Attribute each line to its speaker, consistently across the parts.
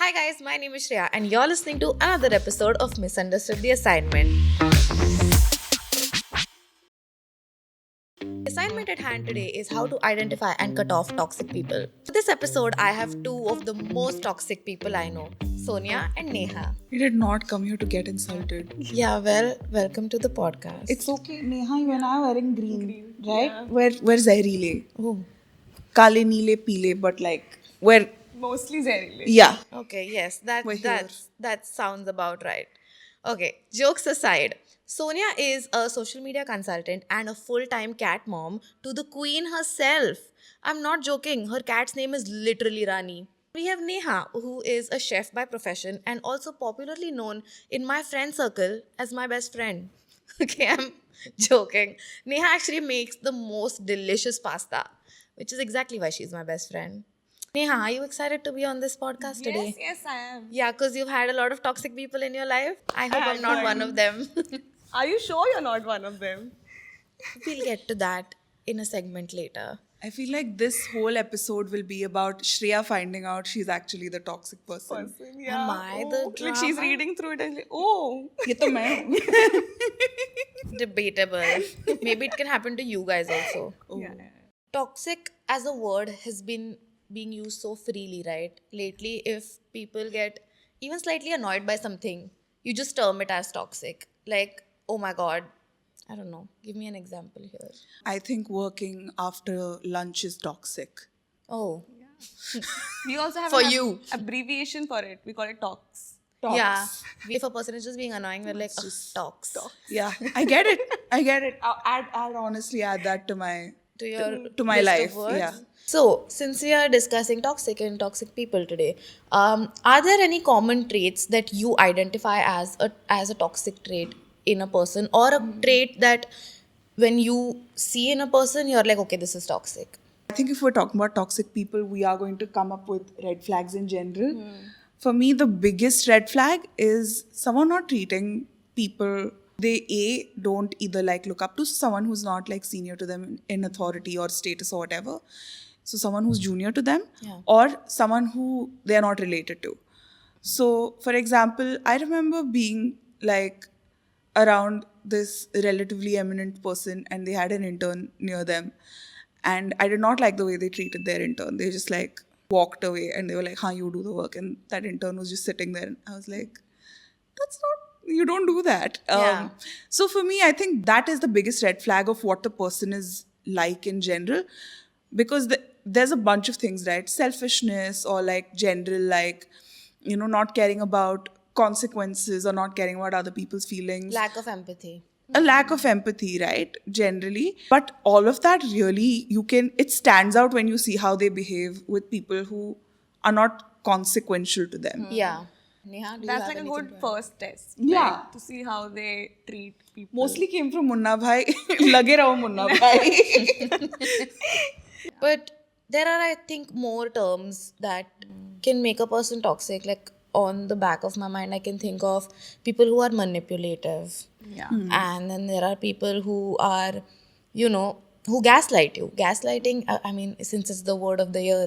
Speaker 1: Hi guys, my name is Shreya and you're listening to another episode of Misunderstood the Assignment. The assignment at hand today is how to identify and cut off toxic people. For this episode, I have two of the most toxic people I know, Sonia and Neha.
Speaker 2: We did not come here to get insulted.
Speaker 1: Yeah, well, welcome to the podcast.
Speaker 2: It's okay, Neha, you and I are wearing green, right? Yeah. We're Zehrile.
Speaker 1: Oh,
Speaker 2: Kale, Neele, Peele, but like, we're...
Speaker 3: Mostly Zehrile.
Speaker 2: Yeah.
Speaker 1: okay, yes,
Speaker 2: We're here.
Speaker 1: that sounds about right. Okay, jokes aside, Sonia is a social media consultant and a full-time cat mom to the queen herself. I'm not joking, her cat's name is literally Rani. We have Neha, who is a chef by profession and also popularly known in my friend circle as my best friend. Okay, I'm joking. Neha actually makes the most delicious pasta, which is exactly why she's my best friend. Neha, are you excited to be on this podcast today?
Speaker 3: Yes, I am.
Speaker 1: Yeah, because you've had a lot of toxic people in your life. I hope I'm not one of them.
Speaker 3: Are you sure you're not one of them?
Speaker 1: We'll get to that in a segment later.
Speaker 2: I feel like this whole episode will be about Shreya finding out she's actually the toxic person.
Speaker 3: Yeah.
Speaker 1: Am I the
Speaker 3: Like she's
Speaker 1: drama?
Speaker 3: reading through it and like, oh.
Speaker 2: Ye to main.
Speaker 1: Debatable. Maybe it can happen to you guys also.
Speaker 3: Yeah.
Speaker 1: Toxic as a word has been being used so freely, right? Lately, if people get even slightly annoyed by something, you just term it as toxic. Like, oh my god, I don't know. Give me an example here.
Speaker 2: I think working after lunch is toxic.
Speaker 1: Oh,
Speaker 3: We also have
Speaker 1: For
Speaker 3: an
Speaker 1: you.
Speaker 3: abbreviation for it. We call it talks.
Speaker 1: yeah. If a person is just being annoying, we're like, ugh, talks.
Speaker 2: Yeah, I get it. I'd honestly add that to my
Speaker 1: To
Speaker 2: my
Speaker 1: list of
Speaker 2: life.
Speaker 1: words.
Speaker 2: Yeah.
Speaker 1: So, since we are discussing toxic and toxic people today, are there any common traits that you identify as a toxic trait in a person, or a trait that when you see in a person, you're like, okay, this is toxic?
Speaker 2: I think if we're talking about toxic people, we are going to come up with red flags in general. For me, the biggest red flag is someone not treating people. They don't either like look up to someone who's not like senior to them in authority or status or whatever. So someone who's junior to them,
Speaker 1: Yeah.
Speaker 2: or someone who they are not related to. So, for example, I remember being like around this relatively eminent person and they had an intern near them. And I did not like the way they treated their intern. They just like walked away and they were like, you do the work. And that intern was just sitting there. And I was like, you don't do that.
Speaker 1: Yeah.
Speaker 2: So for me, I think that is the biggest red flag of what the person is like in general. Because there's a bunch of things, right? Selfishness or like general, like, not caring about consequences or not caring about other people's feelings.
Speaker 1: Lack of empathy.
Speaker 2: A lack of empathy, right? Generally. But all of that really, it stands out when you see how they behave with people who are not consequential to them.
Speaker 1: Yeah. Neha, do you
Speaker 3: That's
Speaker 1: have
Speaker 3: like a
Speaker 1: anything
Speaker 3: good
Speaker 1: to add?
Speaker 3: first test.
Speaker 2: Yeah.
Speaker 3: Right? To see how they treat people.
Speaker 2: Mostly came from Munna Bhai. Lage raho Munna Bhai.
Speaker 1: But there are, I think, more terms that can make a person toxic. Like on the back of my mind, I can think of people who are manipulative.
Speaker 3: Yeah.
Speaker 1: And then there are people who are, who gaslight you. Gaslighting, I mean, since it's the word of the year,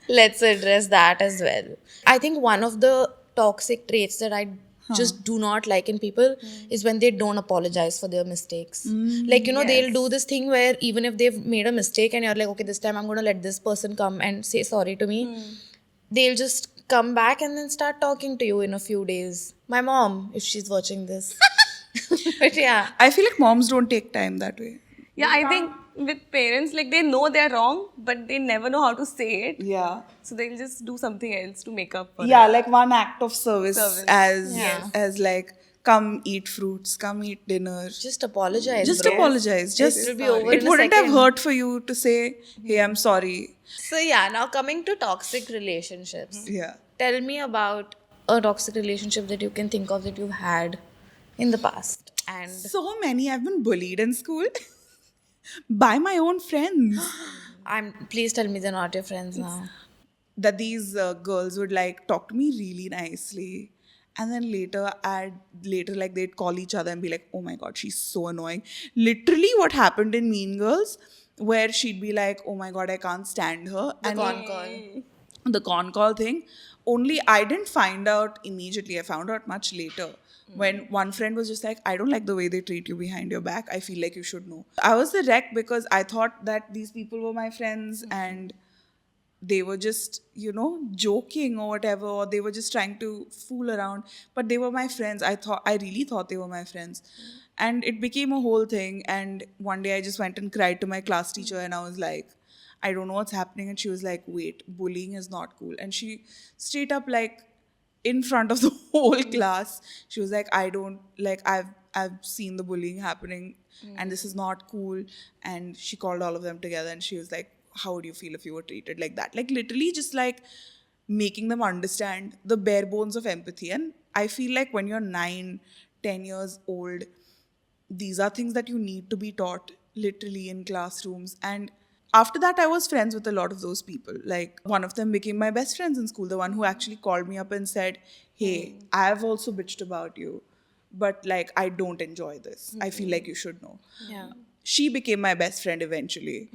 Speaker 1: let's address that as well. I think one of the toxic traits that I just do not like in people is when they don't apologize for their mistakes. Like, they'll do this thing where even if they've made a mistake and you're like, okay, this time I'm going to let this person come and say sorry to me, they'll just come back and then start talking to you in a few days. My mom, if she's watching this. But yeah.
Speaker 2: I feel like moms don't take time that way.
Speaker 3: Yeah, I think with parents, like they know they're wrong, but they never know how to say it.
Speaker 2: Yeah.
Speaker 3: So they'll just do something else to make up for
Speaker 2: Yeah,
Speaker 3: it.
Speaker 2: like one act of service.
Speaker 1: Yeah.
Speaker 2: as like, come eat fruits, come eat dinner.
Speaker 1: Just apologize.
Speaker 2: Just
Speaker 1: bro.
Speaker 2: apologize. Just
Speaker 1: It will be over
Speaker 2: it
Speaker 1: in a
Speaker 2: wouldn't have
Speaker 1: second.
Speaker 2: hurt for you to say, hey, I'm sorry.
Speaker 1: So yeah, now coming to toxic relationships.
Speaker 2: Yeah.
Speaker 1: Tell me about a toxic relationship that you can think of that you've had in the past. And
Speaker 2: So many. I've been bullied in school by my own friends.
Speaker 1: please tell me they're not your friends now.
Speaker 2: That these girls would like talk to me really nicely. And then later like they'd call each other and be like, oh my God, she's so annoying. Literally what happened in Mean Girls, where she'd be like, oh my God, I can't stand her.
Speaker 1: The
Speaker 2: And
Speaker 1: con call.
Speaker 2: the con call thing Only I didn't find out immediately. I found out much later when one friend was just like, I don't like the way they treat you behind your back. I feel like you should know. I was the wreck because I thought that these people were my friends and they were just, joking or whatever, or they were just trying to fool around. But they were my friends. I really thought they were my friends. And it became a whole thing. And one day I just went and cried to my class teacher and I was like, I don't know what's happening. And she was like, wait, bullying is not cool. And she straight up, like, in front of the whole class, she was like, I don't, like, I've seen the bullying happening and this is not cool. And she called all of them together and she was like, how would you feel if you were treated like that? Like, literally just like making them understand the bare bones of empathy. And I feel like when you're 9, 10 years old, these are things that you need to be taught literally in classrooms. And after that, I was friends with a lot of those people. Like, one of them became my best friends in school, the one who actually called me up and said, hey, I've also bitched about you, but like, I don't enjoy this. I feel like you should know.
Speaker 1: Yeah.
Speaker 2: She became my best friend eventually.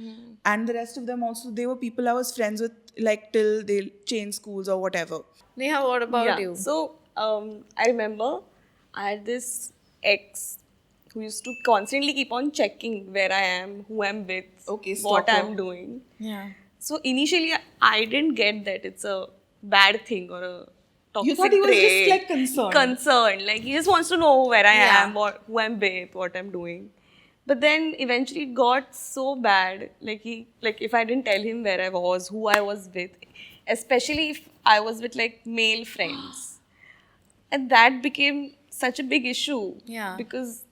Speaker 2: And the rest of them also, they were people I was friends with, like, till they changed schools or whatever.
Speaker 1: Neha, what about you?
Speaker 3: So I remember I had this ex who used to constantly keep on checking where I am, who I'm with,
Speaker 2: Okay,
Speaker 3: what
Speaker 2: stalker.
Speaker 3: I'm doing.
Speaker 1: Yeah.
Speaker 3: So initially, I didn't get that it's a bad thing or a toxic
Speaker 2: You thought he was just,
Speaker 3: trait.
Speaker 2: like, concerned.
Speaker 3: Concerned, like he just wants to know where I
Speaker 1: Yeah.
Speaker 3: am, or who I'm with, what I'm doing. But then eventually it got so bad. Like if I didn't tell him where I was, who I was with, especially if I was with like male friends, and that became such a big issue.
Speaker 1: Yeah.
Speaker 3: Because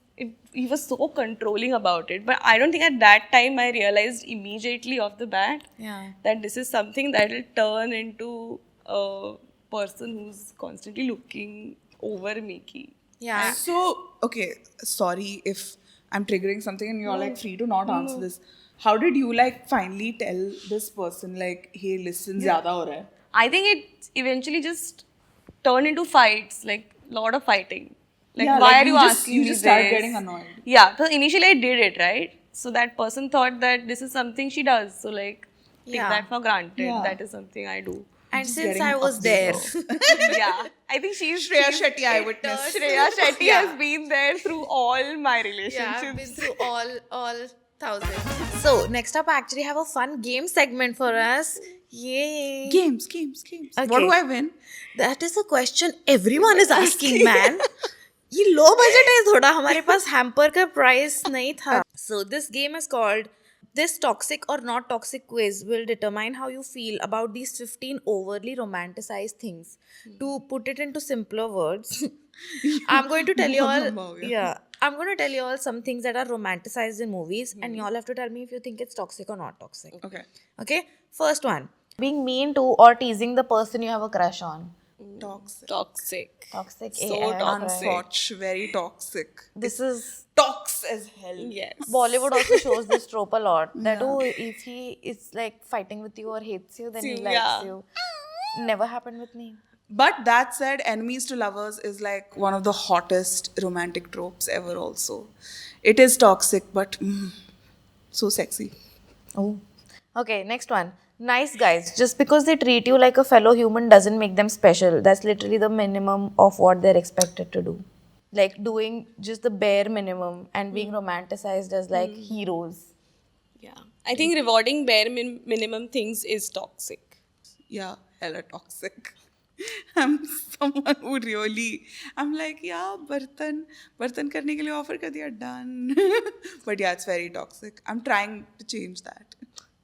Speaker 3: he was so controlling about it. But I don't think at that time I realized immediately off the bat
Speaker 1: Yeah.
Speaker 3: that this is something that will turn into a person who's constantly looking over Miki.
Speaker 1: Yeah.
Speaker 2: So, okay, sorry if I'm triggering something and you're like free to not answer this. How did you like finally tell this person, like, hey, listen, zyada ho raha hai?
Speaker 3: I think it eventually just turned into fights, like lot of fighting. Like,
Speaker 2: Yeah,
Speaker 3: why
Speaker 2: like
Speaker 3: are you
Speaker 2: you just-
Speaker 3: asking
Speaker 2: you
Speaker 3: me
Speaker 2: just start
Speaker 3: this?
Speaker 2: getting annoyed.
Speaker 3: Yeah, because initially I did it, right? So that person thought that this is something she does. So like, take
Speaker 1: Yeah.
Speaker 3: that for granted.
Speaker 2: Yeah.
Speaker 3: That is something I do.
Speaker 1: And
Speaker 2: Just
Speaker 1: since
Speaker 2: getting
Speaker 1: I was there,
Speaker 2: upset.
Speaker 3: Yeah, I think she's
Speaker 2: Shreya Shetty eyewitness.
Speaker 3: Shreya Shetty
Speaker 1: Yeah.
Speaker 3: has been there through all my
Speaker 1: yeah,
Speaker 3: relationships.
Speaker 1: I've been through all thousands. So next up, I actually have a fun game segment for us. Yay!
Speaker 2: Games.
Speaker 1: Okay.
Speaker 2: What do I win?
Speaker 1: That is a question everyone is asking, man. ये low budget है थोड़ा, हमारे पास hamper का price नहीं था. So this game is called This Toxic or Not Toxic Quiz will determine how you feel about these 15 overly romanticized things. To put it into simpler words, I'm going to tell you all,
Speaker 2: Bahut lamba ho gaya.
Speaker 1: I'm going to tell you all some things that are romanticized in movies, and you all have to tell me if you think it's toxic or not toxic.
Speaker 2: Okay.
Speaker 1: Okay, first one, being mean to or teasing the person you have a crush on.
Speaker 2: Toxic.
Speaker 3: Toxic.
Speaker 1: Toxic.
Speaker 3: So
Speaker 1: AF,
Speaker 3: toxic.
Speaker 1: right?
Speaker 2: Unfortunate, very toxic.
Speaker 1: This is
Speaker 2: Tox as hell.
Speaker 3: Yes.
Speaker 1: Bollywood also shows this trope a lot. That if he is like fighting with you or hates you, then he likes
Speaker 3: Yeah.
Speaker 1: you. Never happened with me.
Speaker 2: But that said, enemies to lovers is like one of the hottest romantic tropes ever also. It is toxic, but so sexy.
Speaker 1: Oh. Okay, next one. Nice guys. Just because they treat you like a fellow human doesn't make them special. That's literally the minimum of what they're expected to do. Like doing just the bare minimum and being romanticized as like heroes.
Speaker 3: Yeah. I think rewarding bare minimum things is toxic.
Speaker 2: Yeah, hella toxic. I'm someone who really, I'm like, yeah, bartan karne ke liye offer kar diya, done. But yeah, it's very toxic. I'm trying to change that.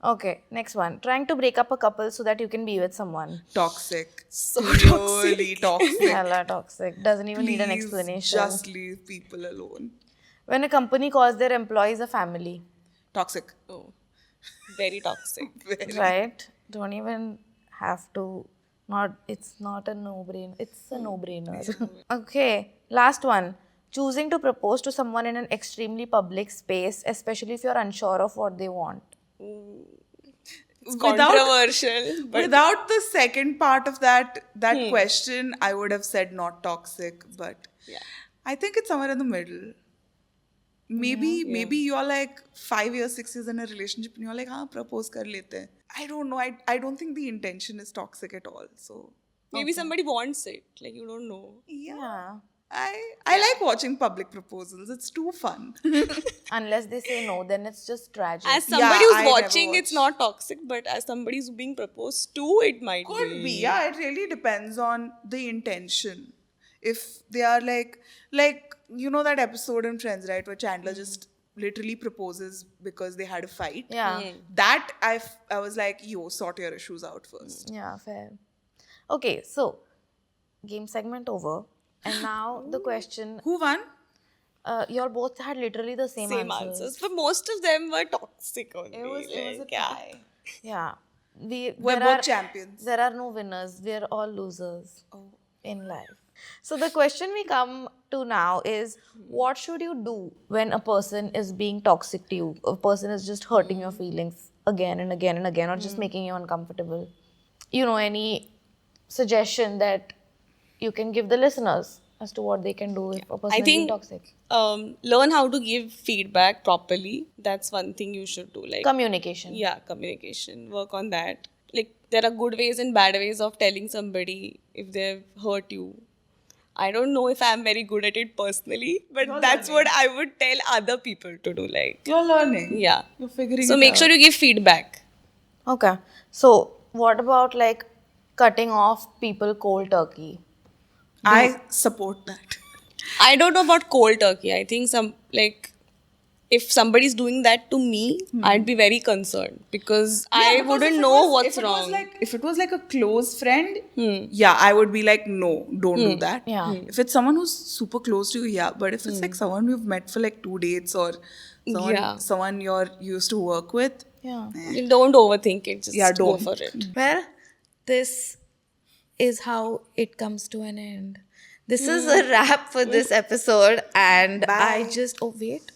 Speaker 1: Okay, next one. Trying to break up a couple so that you can be with someone.
Speaker 2: Toxic.
Speaker 3: So
Speaker 2: really toxic.
Speaker 1: Hella toxic. Doesn't even need an
Speaker 2: Please
Speaker 1: explanation.
Speaker 2: just leave people alone.
Speaker 1: When a company calls their employees a family,
Speaker 2: Toxic.
Speaker 3: Oh, very toxic.
Speaker 1: right? Don't even have to. It's not a no-brainer. It's a no-brainer. Okay, last one. Choosing to propose to someone in an extremely public space, especially if you're unsure of what they want.
Speaker 3: It's controversial. But
Speaker 2: Without the second part of that question, I would have said not toxic, but
Speaker 3: Yeah.
Speaker 2: I think it's somewhere in the middle. Maybe you're like 5 years, 6 years in a relationship and you're like, हाँ propose कर लेते हैं. I don't know. I don't think the intention is toxic at all. So
Speaker 3: Maybe somebody wants it. Like, you don't know.
Speaker 1: Yeah.
Speaker 2: I like watching public proposals. It's too fun.
Speaker 1: Unless they say no, then it's just tragic.
Speaker 3: As somebody who's
Speaker 2: I never
Speaker 3: watching, it's
Speaker 2: watch.
Speaker 3: not toxic, but as somebody who's being proposed to, it might
Speaker 2: Could be, yeah. It really depends on the intention. If they are like you know that episode in Friends, right, where Chandler just literally proposes because they had a fight.
Speaker 1: Yeah.
Speaker 2: That I was like, yo, sort your issues out first.
Speaker 1: Yeah, fair. Okay, so game segment over. And now the question,
Speaker 2: Who won?
Speaker 1: you all both had literally the same,
Speaker 3: Same answers. But most of them were toxic only.
Speaker 2: It was a
Speaker 3: Like, yeah.
Speaker 2: tie.
Speaker 1: Yeah.
Speaker 2: We're both champions.
Speaker 1: There are no winners. We're all losers in life. So the question we come to now is, what should you do when a person is being toxic to you? A person is just hurting your feelings again and again and again, or just making you uncomfortable. You know, any suggestion that you can give the listeners as to what they can do if a person
Speaker 3: I
Speaker 1: is being
Speaker 3: think
Speaker 1: toxic?
Speaker 3: learn how to give feedback properly. That's one thing you should do. Like,
Speaker 1: Communication.
Speaker 3: yeah, communication. Work on that. Like, there are good ways and bad ways of telling somebody if they've hurt you. I don't know if I'm very good at it personally, but that's what I would tell other people to do. Like,
Speaker 2: You're learning.
Speaker 3: yeah.
Speaker 2: You're figuring
Speaker 3: So
Speaker 2: it
Speaker 3: make
Speaker 2: out.
Speaker 3: sure you give feedback.
Speaker 1: Okay. So what about like cutting off people cold turkey?
Speaker 2: I support that.
Speaker 3: I don't know about cold turkey. I think if somebody's doing that to me, I'd be very concerned because I
Speaker 2: because
Speaker 3: wouldn't
Speaker 2: if it
Speaker 3: know
Speaker 2: was-
Speaker 3: what's
Speaker 2: if it was
Speaker 3: wrong.
Speaker 2: like, if it was like a close friend, yeah, I would be like, no, don't do that.
Speaker 1: Yeah.
Speaker 2: If it's someone who's super close to you, yeah. But if it's like someone you've met for like 2 dates or
Speaker 3: Yeah.
Speaker 2: someone you're used to work with,
Speaker 1: Yeah.
Speaker 3: You don't overthink it. Just
Speaker 2: Yeah,
Speaker 3: go
Speaker 2: don't.
Speaker 3: for it.
Speaker 1: Well, this is how it comes to an end. This is a wrap for this episode, and I
Speaker 2: Bye.
Speaker 1: just wait.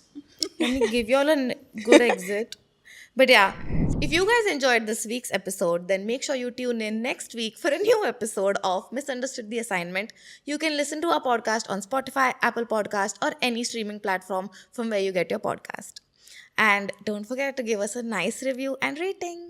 Speaker 1: Let me give you all a good exit. But yeah, if you guys enjoyed this week's episode, then make sure you tune in next week for a new episode of Misunderstood the Assignment. You can listen to our podcast on Spotify, Apple Podcast, or any streaming platform from where you get your podcast. And don't forget to give us a nice review and rating.